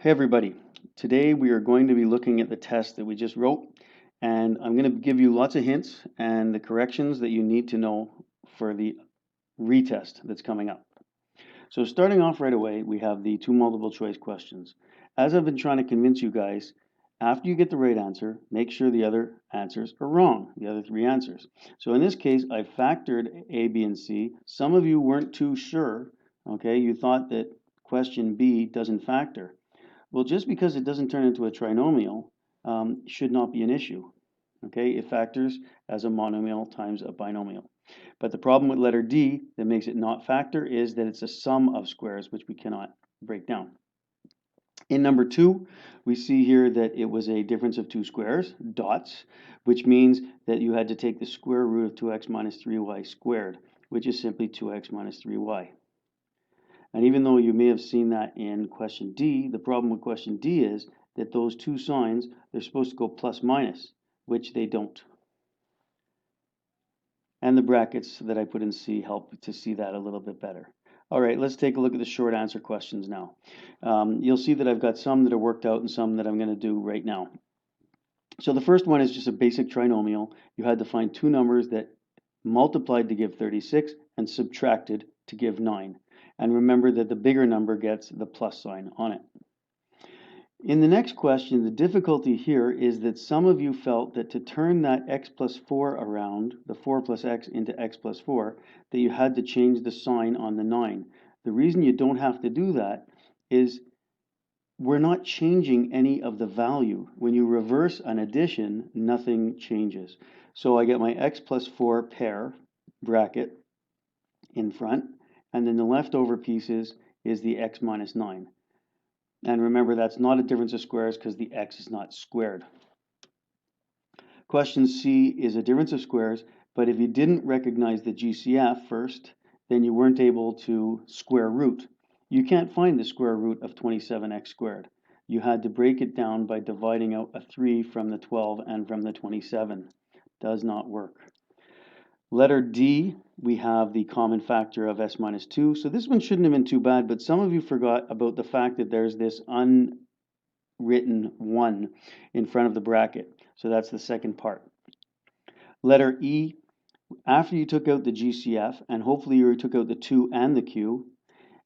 Hey everybody, today we are going to be looking at the test that we just wrote, and I'm going to give you lots of hints and the corrections that you need to know for the retest that's coming up. So starting off right away, we have the two multiple choice questions. As I've been trying to convince you guys, after you get the right answer, make sure the other answers are wrong, the other three answers. So in this case, I factored A, B, and C. Some of you weren't too sure, okay? You thought that question B doesn't factor. Well, just because it doesn't turn into a trinomial should not be an issue. Okay, it factors as a monomial times a binomial. But the problem with letter D that makes it not factor is that it's a sum of squares, which we cannot break down. In number 2, we see here that it was a difference of two squares, dots, which means that you had to take the square root of 2x minus 3y squared, which is simply 2x minus 3y. And even though you may have seen that in question D, the problem with question D is that those two signs, they're supposed to go plus minus, which they don't. And the brackets that I put in C help to see that a little bit better. All right, let's take a look at the short answer questions now. You'll see that I've got some that are worked out and some that I'm going to do right now. So the first one is just a basic trinomial. You had to find two numbers that multiplied to give 36 and subtracted to give 9. And remember that the bigger number gets the plus sign on it. In the next question, the difficulty here is that some of you felt that to turn that x plus 4 around, the 4 plus x into x plus 4, that you had to change the sign on the 9. The reason you don't have to do that is we're not changing any of the value. When you reverse an addition, nothing changes. So I get my x plus 4 pair bracket in front, and then the leftover pieces is the x minus 9. And remember, that's not a difference of squares because the x is not squared. Question C is a difference of squares, but if you didn't recognize the GCF first, then you weren't able to square root. You can't find the square root of 27x squared. You had to break it down by dividing out a 3 from the 12 and from the 27. Does not work. Letter D, we have the common factor of s minus 2. So this one shouldn't have been too bad, but some of you forgot about the fact that there's this unwritten 1 in front of the bracket. So that's the second part. Letter E, after you took out the GCF, and hopefully you took out the 2 and the Q,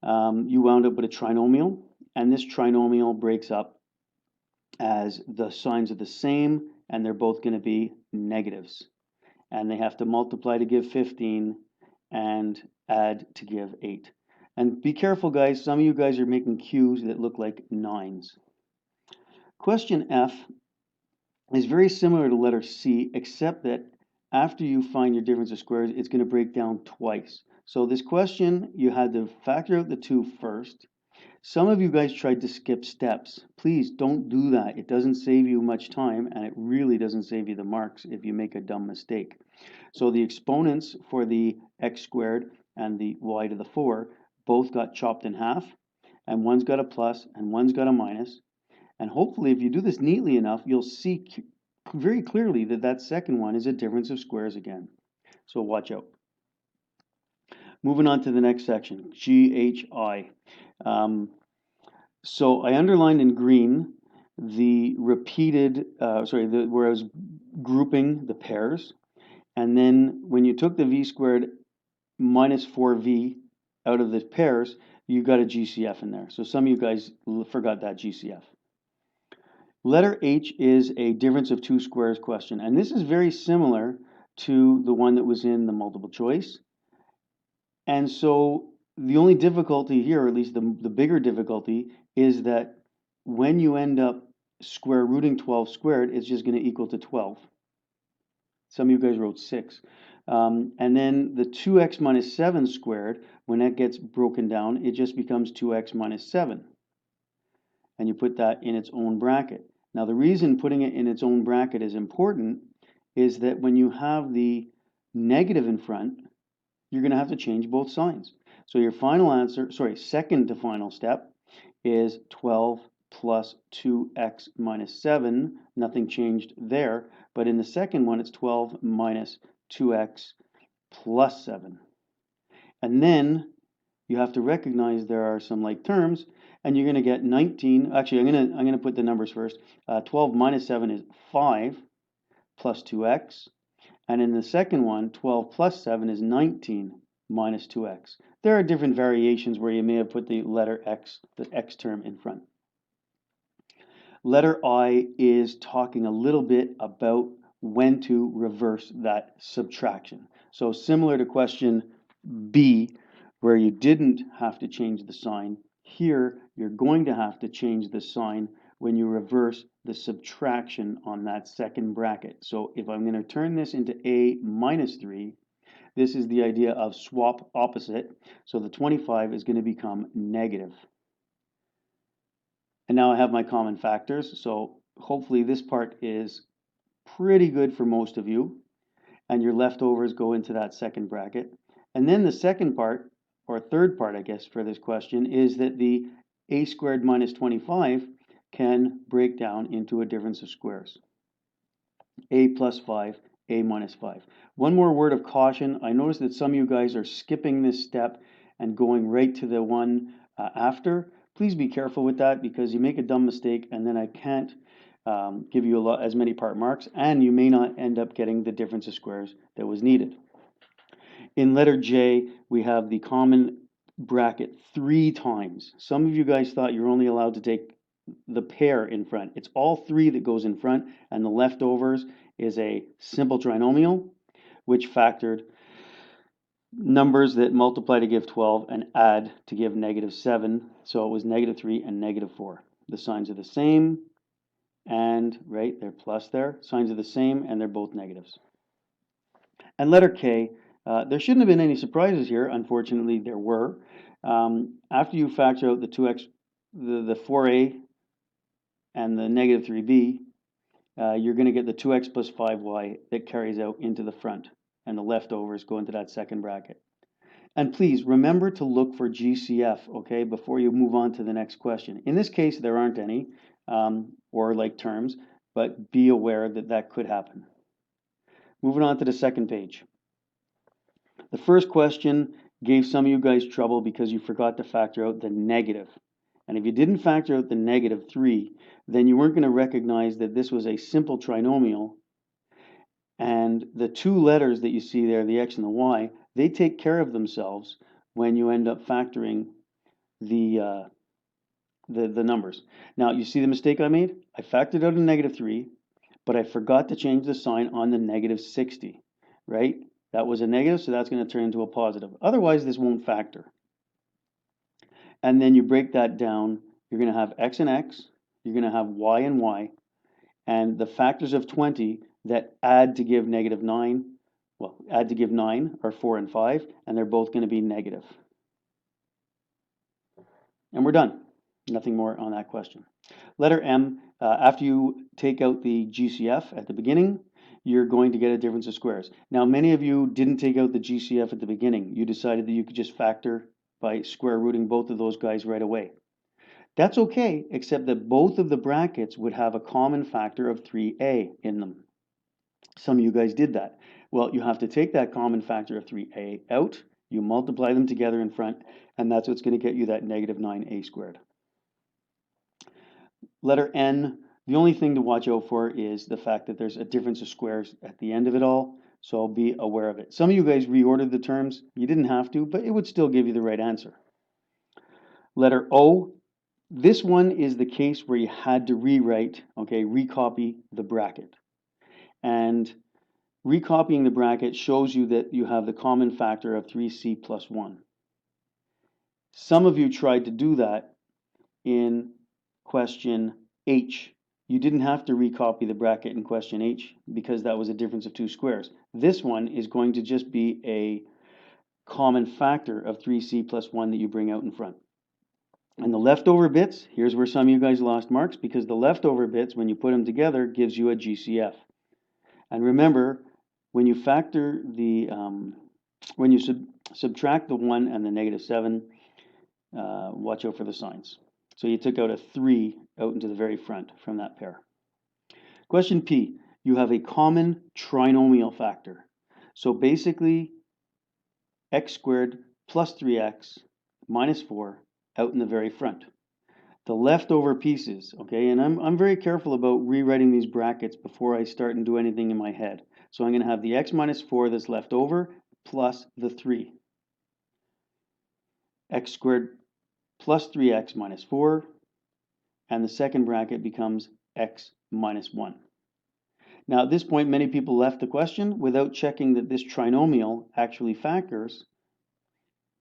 you wound up with a trinomial, and this trinomial breaks up as the signs are the same, and they're both going to be negatives. And they have to multiply to give 15 and add to give 8. And be careful, guys. Some of you guys are making Q's that look like 9s. Question F is very similar to letter C, except that after you find your difference of squares, it's going to break down twice. So this question, you had to factor out the 2 first. Some of you guys tried to skip steps. Please don't do that. It doesn't save you much time, and it really doesn't save you the marks if you make a dumb mistake. So the exponents for the x squared and the y to the 4 both got chopped in half, and one's got a plus and one's got a minus. And hopefully, if you do this neatly enough, you'll see very clearly that that second one is a difference of squares again. So watch out. Moving on to the next section, GHI. So I underlined in green the repeated, where I was grouping the pairs. And then when you took the v squared minus 4v out of the pairs, you got a GCF in there. So some of you guys forgot that GCF. Letter H is a difference of two squares question. And this is very similar to the one that was in the multiple choice. And so the only difficulty here, or at least the bigger difficulty, is that when you end up square rooting 12 squared, it's just going to equal to 12. Some of you guys wrote 6. And then the 2x minus 7 squared, when that gets broken down, it just becomes 2x minus 7. And you put that in its own bracket. Now the reason putting it in its own bracket is important is that when you have the negative in front, you're going to have to change both signs. So your final answer, second to final step is 12 plus 2x minus 7. Nothing changed there. But in the second one, it's 12 minus 2x plus 7. And then you have to recognize there are some like terms, and you're going to get 19. Actually, I'm going to put the numbers first. 12 minus 7 is 5 plus 2x. And in the second one, 12 plus 7 is 19 minus 2x. There are different variations where you may have put the letter x, the x term in front. Letter I is talking a little bit about when to reverse that subtraction. So similar to question B, where you didn't have to change the sign, here you're going to have to change the sign when you reverse the subtraction on that second bracket. So if I'm going to turn this into a minus 3, this is the idea of swap opposite. So the 25 is going to become negative. And now I have my common factors, so hopefully this part is pretty good for most of you, and your leftovers go into that second bracket. And then the second part, or third part, I guess, for this question is that the a squared minus 25 can break down into a difference of squares. A plus 5, a minus 5. One more word of caution. I noticed that some of you guys are skipping this step and going right to the one after. Please be careful with that because you make a dumb mistake and then I can't give you as many part marks, and you may not end up getting the difference of squares that was needed. In letter J, we have the common bracket 3 times. Some of you guys thought you're only allowed to take the pair in front. It's all 3 that goes in front, and the leftovers is a simple trinomial, which factored numbers that multiply to give 12 and add to give negative 7. So it was negative 3 and negative 4. The signs are the same, and right, they're plus there. Signs are the same, and they're both negatives. And letter K, there shouldn't have been any surprises here. Unfortunately, there were. After you factor out the 2x, the 4a, and the negative 3b, you're going to get the 2x plus 5y that carries out into the front, and the leftovers go into that second bracket. And please remember to look for GCF, okay, before you move on to the next question. In this case, there aren't any, or like terms, but be aware that that could happen. Moving on to the second page. The first question gave some of you guys trouble because you forgot to factor out the negative. And if you didn't factor out the negative 3, then you weren't going to recognize that this was a simple trinomial. And the 2 letters that you see there, the x and the y, they take care of themselves when you end up factoring the numbers. Now, you see the mistake I made? I factored out a negative 3, but I forgot to change the sign on the negative 60, right? That was a negative, so that's going to turn into a positive. Otherwise, this won't factor. And then you break that down. You're going to have x and x. You're going to have y and y. And the factors of 20 that add to give negative 9, well, add to give 9 are 4 and 5, and they're both going to be negative. And we're done. Nothing more on that question. Letter M, after you take out the GCF at the beginning, you're going to get a difference of squares. Now, many of you didn't take out the GCF at the beginning. You decided that you could just factor by square rooting both of those guys right away. That's okay, except that both of the brackets would have a common factor of 3a in them. Some of you guys did that. Well, you have to take that common factor of 3a out, you multiply them together in front, and that's what's going to get you that negative 9a squared. Letter N, the only thing to watch out for is the fact that there's a difference of squares at the end of it all, so be aware of it. Some of you guys reordered the terms. You didn't have to, but it would still give you the right answer. Letter O, this one is the case where you had to rewrite, okay, recopy the bracket. And recopying the bracket shows you that you have the common factor of 3c plus 1. Some of you tried to do that in question H. You didn't have to recopy the bracket in question H because that was a difference of 2 squares. This one is going to just be a common factor of 3c plus 1 that you bring out in front. And the leftover bits, here's where some of you guys lost marks, because the leftover bits, when you put them together, gives you a GCF. And remember, when you factor the, when you subtract the 1 and the negative 7, watch out for the signs. So you took out a 3 out into the very front from that pair. Question P, you have a common trinomial factor. So basically, x squared plus 3x minus 4 out in the very front. the leftover pieces, okay? And I'm very careful about rewriting these brackets before I start and do anything in my head. So I'm going to have the x minus 4 that's left over plus the 3. X squared plus 3x minus 4, and the second bracket becomes x minus 1. Now at this point, many people left the question without checking that this trinomial actually factors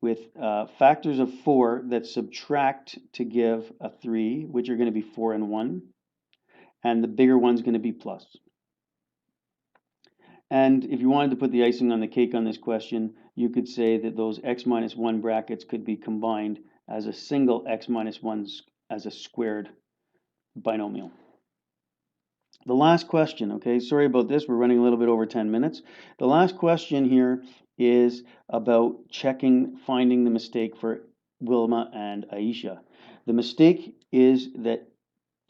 with factors of 4 that subtract to give a 3, which are going to be 4 and 1, and the bigger one's going to be plus. And if you wanted to put the icing on the cake on this question, you could say that those x minus 1 brackets could be combined as a single x minus 1 as a squared binomial. The last question, okay, sorry about this, we're running a little bit over 10 minutes. The last question here is about finding the mistake for Wilma and Aisha. The mistake is that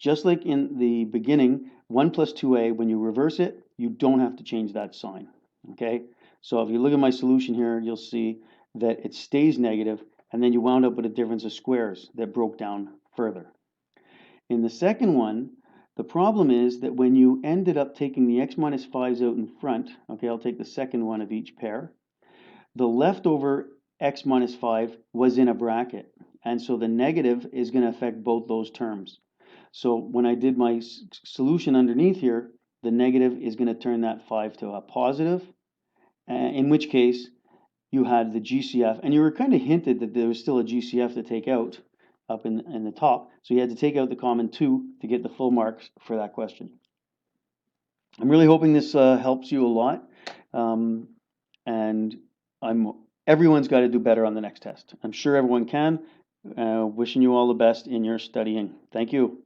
just like in the beginning, 1 plus 2a, when you reverse it, you don't have to change that sign, okay? So if you look at my solution here, you'll see that it stays negative, and then you wound up with a difference of squares that broke down further. In the second one, the problem is that when you ended up taking the x minus 5's out in front, okay, I'll take the second one of each pair, the leftover x minus 5 was in a bracket, and so the negative is going to affect both those terms. So when I did my solution underneath here, the negative is going to turn that 5 to a positive, in which case you had the GCF, and you were kind of hinted that there was still a GCF to take out up in the top, so you had to take out the common 2 to get the full marks for that question. I'm really hoping this helps you a lot, and everyone's got to do better on the next test. I'm sure everyone can. Wishing you all the best in your studying. Thank you.